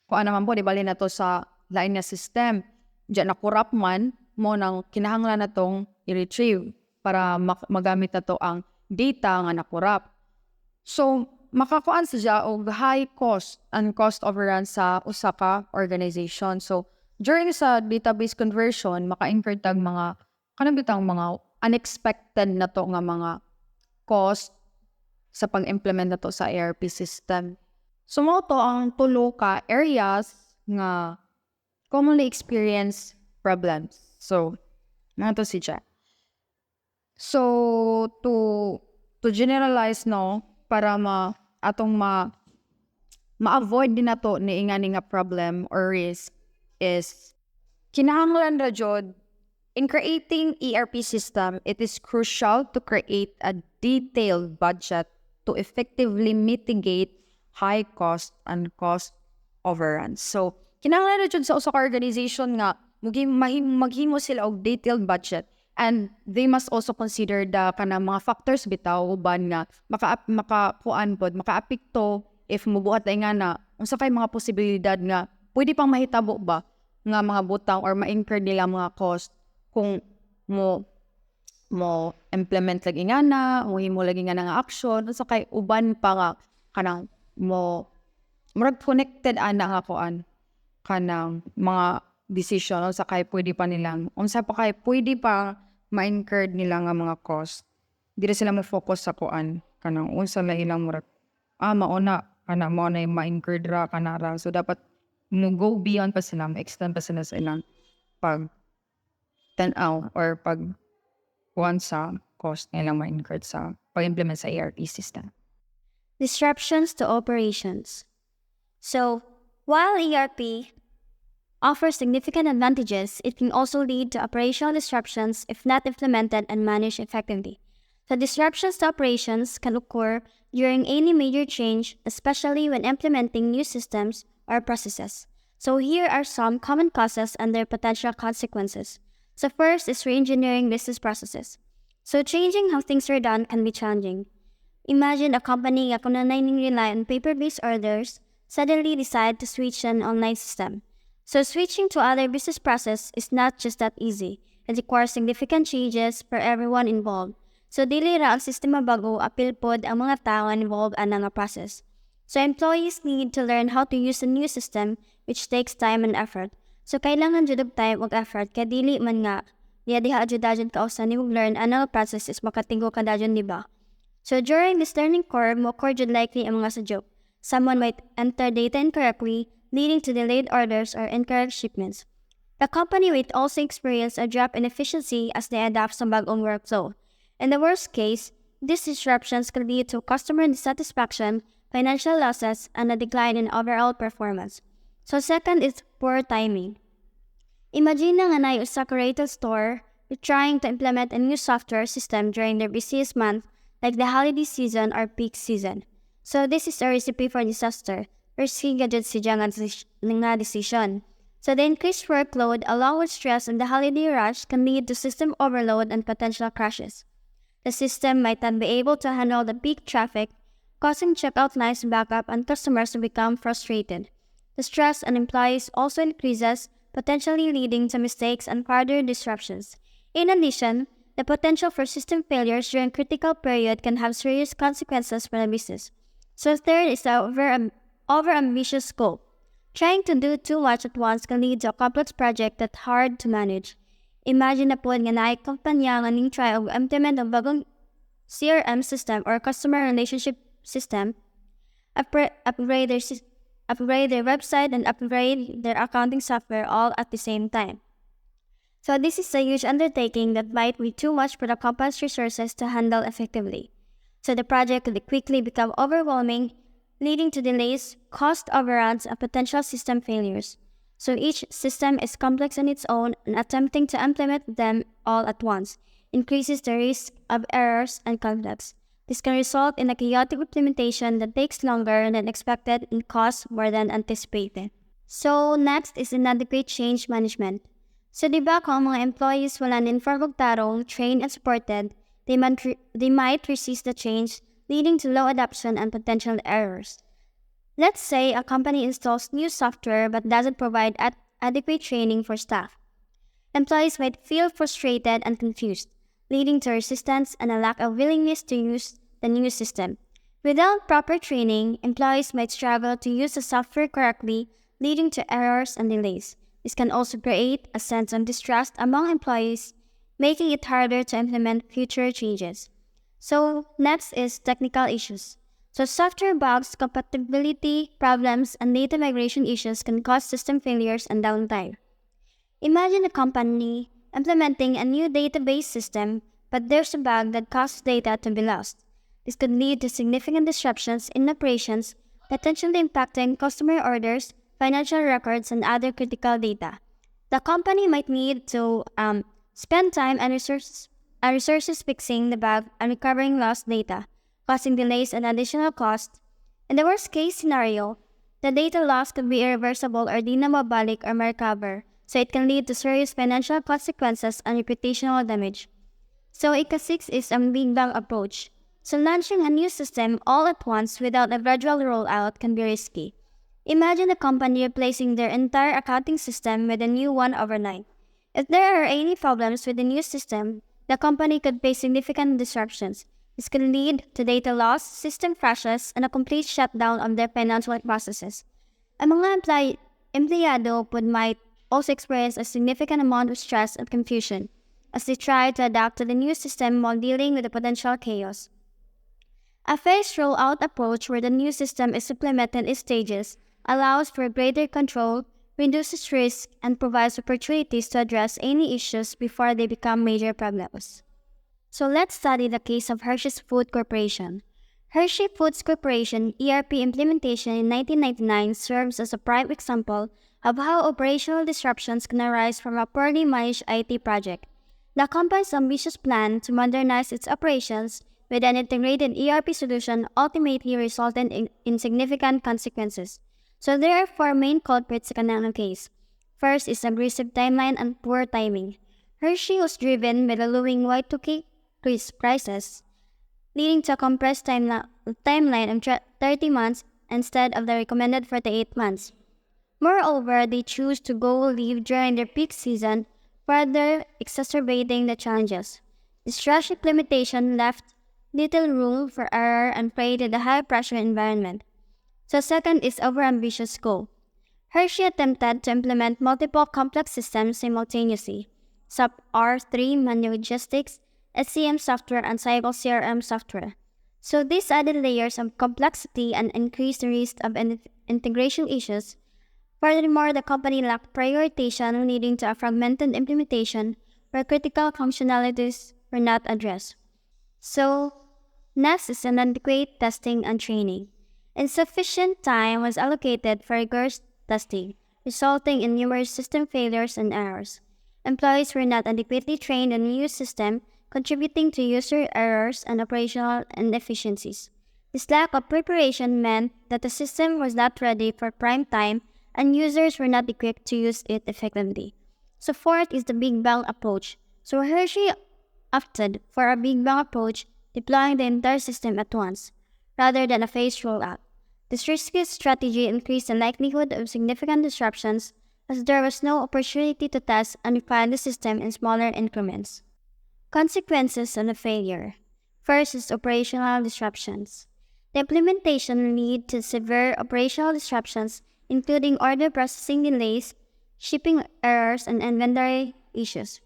kuan naman po, di bali na to sa lain na system. Diyan na corrupt man, mo nang kinahanglan na tong i-retrieve para magamit na to ang data nga na-corrupt. So, makakuan siya og high cost and cost overrun sa usa ka organization. So, during sa database conversion, maka-incur tag mga kanang bitang mga unexpected na to nga mga cost sa pag-implement na to sa ERP system. So, mo to ang tulo ka areas nga commonly experience problems. So, mga to siya. So, to generalize, no, para ma-avoid din na to ni ingani nga problem or risk is kinahanglan ra jud in creating ERP system, it is crucial to create a detailed budget to effectively mitigate high cost and cost overruns. So, kinahanglan na jud sa usa ka organization nga maghimo sila og detailed budget, and they must also consider the kanang mga factors bitaw uban nga makaapekto if mubuhat ay nga na unsa kay mga posibilidad nga pwede pang mahitabo ba nga mga butang or ma-incur nila mga cost kung mo implement lagi nga na, mo himo lagi nga nga action, unsa kay uban pa nga kanang murag connected ana nga kuan kanang mga decision unsa kay pwede pa nilang unsa pa kay pwede pa ma-incur nila nga mga cost. Dili sila mo focus sa kuan kanang unsa la ilang murag mauna kana mo na ma-incur ra kanara. So dapat mo go beyond pa sila, extend pa sila sa ilang pag tanaw or pag kuan sa cost nga ilang ma-incur sa pag-implement sa ERP system. Disruptions to operations. So, while ERP offers significant advantages, it can also lead to operational disruptions if not implemented and managed effectively. So, disruptions to operations can occur during any major change, especially when implementing new systems or processes. So, here are some common causes and their potential consequences. So, first is re-engineering business processes. So, changing how things are done can be challenging. Imagine a company that rely on paper-based orders suddenly decide to switch to an online system. So switching to other business process is not just that easy. It requires significant changes for everyone involved. So dili ra ang sistema bago, apil pod ang mga tao involved ana nga process. So employees need to learn how to use a new system, which takes time and effort. So kailangan jud og time ug effort kay dili man nga diha jud kausan ni learn ana nga process is makatinggo ka dayon, di ba? So during this learning curve, mo occur jud likely ang mga sadyo. Someone might enter data incorrectly, leading to delayed orders or incorrect shipments. The company might also experience a drop in efficiency as they adapt sa bagong workflow. In the worst case, these disruptions can lead to customer dissatisfaction, financial losses, and a decline in overall performance. So second is poor timing. Imagine nga na usa ka retail store trying to implement a new software system during their busiest month, like the holiday season or peak season. So this is a recipe for disaster. Risky gadget siya nga decision. So the increased workload along with stress and the holiday rush can lead to system overload and potential crashes. The system might not be able to handle the peak traffic, causing checkout lines to back up and customers to become frustrated. The stress on employees also increases, potentially leading to mistakes and further disruptions. In addition, The potential for system failures during critical period can have serious consequences for the business. So third is the over-ambitious scope. Trying to do too much at once can lead to a complex project that's hard to manage. Imagine na po nga naikumpanya nga ning try og implement ang bagong CRM system or customer relationship system, upgrade their website and upgrade their accounting software all at the same time. So this is a huge undertaking that might be too much for the company's resources to handle effectively. So the project could quickly become overwhelming, leading to delays, cost overruns, and potential system failures. So each system is complex on its own, and attempting to implement them all at once increases the risk of errors and conflicts. This can result in a chaotic implementation that takes longer than expected and costs more than anticipated. So next is inadequate change management. So diba kung mga employees wala na-inform og tarong, trained and supported, they might resist the change, leading to low adoption and potential errors. Let's say a company installs new software but doesn't provide adequate training for staff. Employees might feel frustrated and confused, leading to resistance and a lack of willingness to use the new system. Without proper training, employees might struggle to use the software correctly, leading to errors and delays. This can also create a sense of distrust among employees, making it harder to implement future changes. So next is technical issues. So software bugs, compatibility problems, and data migration issues can cause system failures and downtime. Imagine a company implementing a new database system, but there's a bug that causes data to be lost. This could lead to significant disruptions in operations, potentially impacting customer orders, financial records, and other critical data. The company might need to spend time and resources fixing the bug and recovering lost data, causing delays and additional costs. In the worst-case scenario, the data loss could be irreversible or di na mabalik or ma-recover, so it can lead to serious financial consequences and reputational damage. So ika-6 is a big bang approach. So launching a new system all at once without a gradual rollout can be risky. Imagine a company replacing their entire accounting system with a new one overnight. If there are any problems with the new system, the company could face significant disruptions. This could lead to data loss, system crashes, and a complete shutdown of their financial processes. Ang mga empleyado might also experience a significant amount of stress and confusion as they try to adapt to the new system while dealing with the potential chaos. A phased rollout approach where the new system is implemented in stages allows for greater control, reduces risk, and provides opportunities to address any issues before they become major problems. So let's study the case of Hershey's Food Corporation. Hershey Foods Corporation ERP implementation in 1999 serves as a prime example of how operational disruptions can arise from a poorly managed IT project. The company's ambitious plan to modernize its operations with an integrated ERP solution ultimately resulted in significant consequences. So there are four main culprits in the case. First is aggressive timeline and poor timing. Hershey was driven by the looming Y2K crisis, leading to a compressed timeline of 30 months instead of the recommended 48 months. Moreover, they choose to go live during their peak season, further exacerbating the challenges. This rushed implementation left little room for error and created a high-pressure environment. So second is overambitious scope. Hershey attempted to implement multiple complex systems simultaneously, SAP R3 manual logistics, SCM software, and Cyber CRM software. So this added layers of complexity and increased the risk of integration issues. Furthermore, the company lacked prioritization, leading to a fragmented implementation where critical functionalities were not addressed. So next is inadequate testing and training. Insufficient time was allocated for rigorous testing, resulting in numerous system failures and errors. Employees were not adequately trained on the new system, contributing to user errors and operational inefficiencies. This lack of preparation meant that the system was not ready for prime time and users were not equipped to use it effectively. So fourth is the Big Bang approach. So Hershey opted for a Big Bang approach, deploying the entire system at once, rather than a phased rollout. This risky strategy increased the likelihood of significant disruptions as there was no opportunity to test and refine the system in smaller increments. Consequences on a failure. First is operational disruptions. The implementation will lead to severe operational disruptions, including order processing delays, shipping errors, and inventory issues.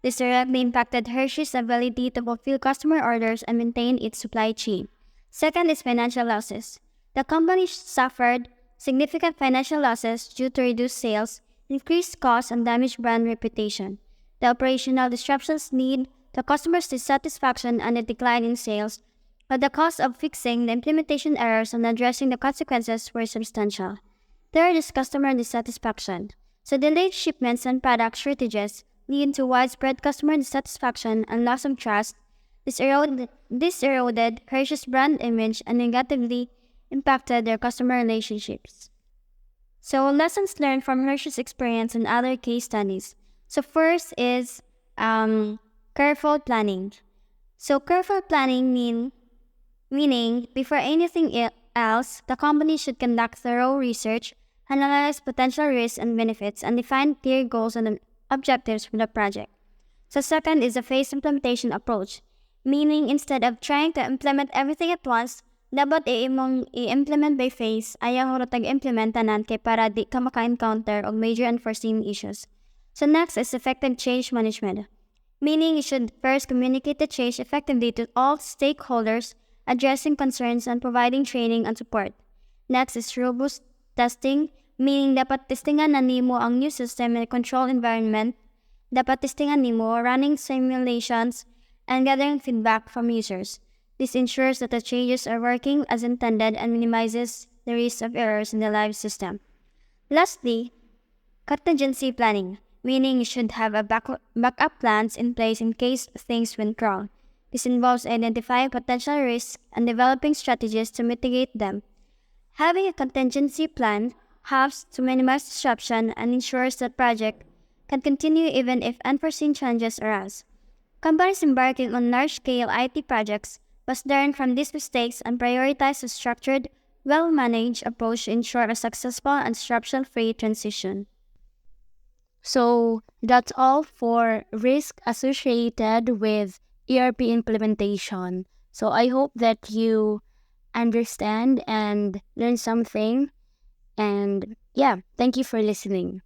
This directly impacted Hershey's ability to fulfill customer orders and maintain its supply chain. Second is financial losses. The company suffered significant financial losses due to reduced sales, increased costs, and damaged brand reputation. The operational disruptions lead to customers' dissatisfaction and a decline in sales, but the cost of fixing the implementation errors and addressing the consequences were substantial. Third is customer dissatisfaction. So delayed shipments and product shortages lead to widespread customer dissatisfaction and loss of trust. This eroded Hershey's brand image and negatively impacted their customer relationships. So lessons learned from Hershey's experience and other case studies. So first is careful planning. So careful planning meaning before anything else, the company should conduct thorough research, analyze potential risks and benefits, and define clear goals and objectives for the project. So second is a phased implementation approach, meaning instead of trying to implement everything at once, dapat i-implement by phase, ayaw mo tag-implement tanan kay para di ka maka-encounter of major unforeseen issues. So next is effective change management, meaning you should first communicate the change effectively to all stakeholders, addressing concerns and providing training and support. Next is robust testing, meaning dapat testingan na nimo ang new system in a controlled environment. Dapat testingan nimo running simulations and gathering feedback from users. This ensures that the changes are working as intended and minimizes the risk of errors in the live system. Lastly, contingency planning, meaning you should have a backup plans in place in case things went wrong. This involves identifying potential risks and developing strategies to mitigate them. Having a contingency plan helps to minimize disruption and ensures that project can continue even if unforeseen challenges arise. Companies embarking on large-scale IT projects must learn from these mistakes and prioritize a structured, well-managed approach to ensure a successful and disruption-free transition. So that's all for risk associated with ERP implementation. So I hope that you understand and learn something. And yeah, thank you for listening.